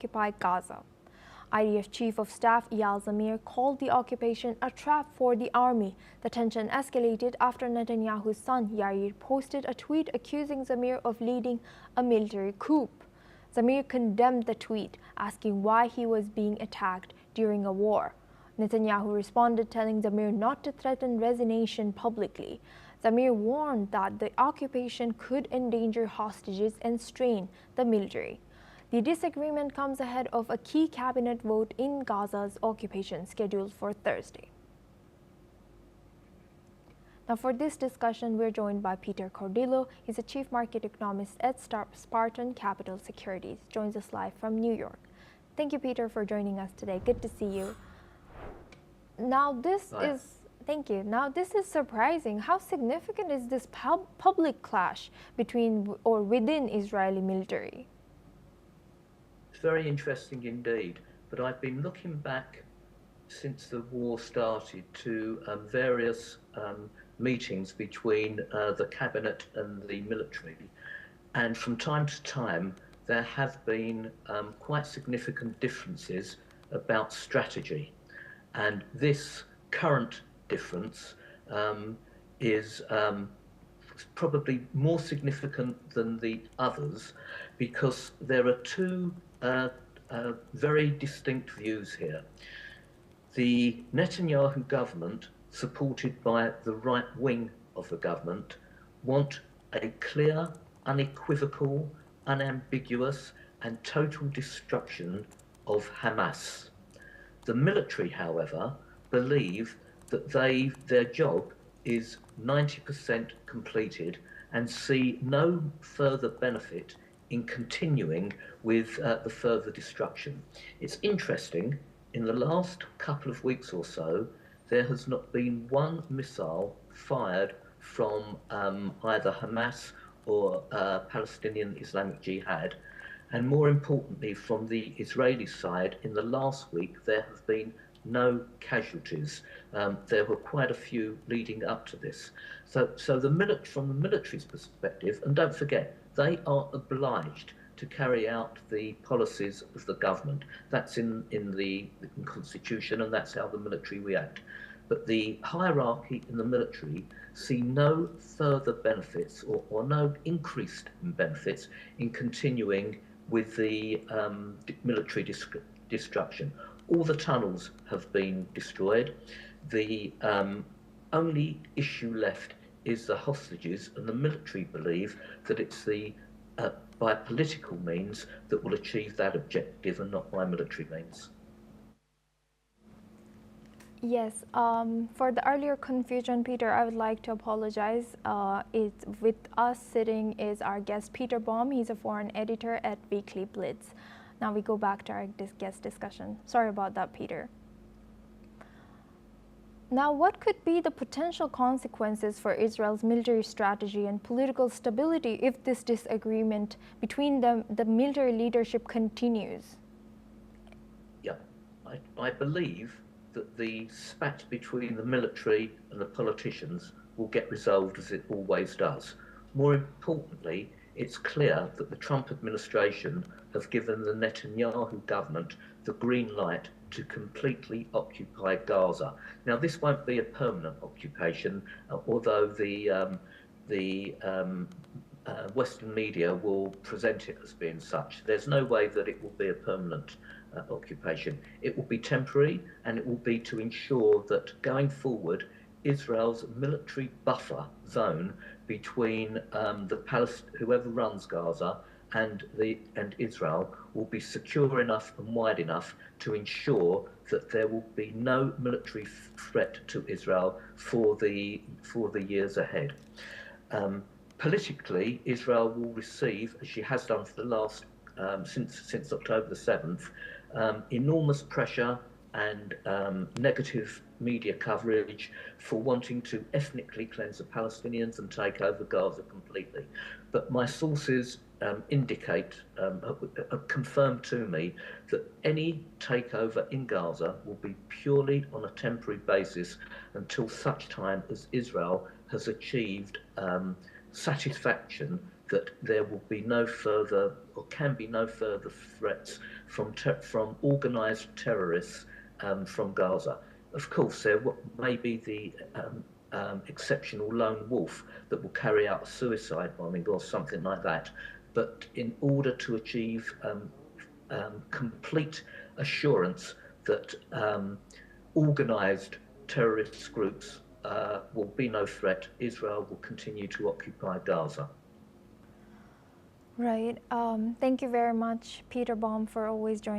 occupy Gaza. IDF Chief of Staff Eyal called the occupation a trap for the army. The tension escalated after Netanyahu's son Yair posted a tweet accusing Zamir of leading a military coup. Zamir condemned the tweet, asking why he was being attacked during a war. Netanyahu responded, telling Zamir not to threaten resignation publicly. Zamir warned that the occupation could endanger hostages and strain the military. The disagreement comes ahead of a key cabinet vote in Gaza's occupation scheduled for Thursday. Now for this discussion, we're joined by Peter Cordillo. He's a chief market economist at Spartan Capital Securities. Joins us live from New York. Thank you, Peter, for joining us today. Good to see you. Now thank you. Now this is surprising. How significant is this public clash between or within Israeli military? It's very interesting indeed. But I've been looking back since the war started to various meetings between the cabinet and the military, and from time to time there have been quite significant differences about strategy, and this current difference is probably more significant than the others because there are two very distinct views here. The Netanyahu government, supported by the right wing of the government, want a clear, unequivocal, unambiguous and total destruction of Hamas. The military, however, believe that their job is 90% completed and see no further benefit in continuing with the further destruction. It's interesting, in the last couple of weeks or so, there has not been one missile fired from either Hamas or Palestinian Islamic Jihad. And more importantly, from the Israeli side, in the last week, there have been no casualties. There were quite a few leading up to this. So from the military's perspective, and don't forget, they are obliged to carry out the policies of the government. That's in the constitution, and that's how the military react. But the hierarchy in the military see no further benefits or no increased benefits in continuing with the military destruction. All the tunnels have been destroyed. The only issue left is the hostages, and the military believe that it's by political means that will achieve that objective and not by military means. Yes, for the earlier confusion, Peter, I would like to apologize. With us sitting is our guest, Peter Baum. He's a foreign editor at Weekly Blitz. Now we go back to our guest discussion. Sorry about that, Peter. Now, what could be the potential consequences for Israel's military strategy and political stability if this disagreement between the military leadership continues? Yeah, I believe that the spat between the military and the politicians will get resolved as it always does. More importantly, it's clear that the Trump administration have given the Netanyahu government the green light to completely occupy Gaza. Now, this won't be a permanent occupation, although the Western media will present it as being such. There's no way that it will be a permanent occupation. It will be temporary, and it will be to ensure that going forward, Israel's military buffer zone between whoever runs Gaza and Israel will be secure enough and wide enough to ensure that there will be no military threat to Israel for the years ahead. Politically, Israel will receive, as she has done for the last since October the 7th, enormous pressure and negative media coverage for wanting to ethnically cleanse the Palestinians and take over Gaza completely. But my sources indicate, confirmed to me, that any takeover in Gaza will be purely on a temporary basis until such time as Israel has achieved satisfaction that there will be no further, or can be no further threats from organised terrorists from Gaza. Of course, there may be the exceptional lone wolf that will carry out a suicide bombing or something like that. But in order to achieve complete assurance that organised terrorist groups will be no threat, Israel will continue to occupy Gaza. Right. Thank you very much, Peter Baum, for always joining.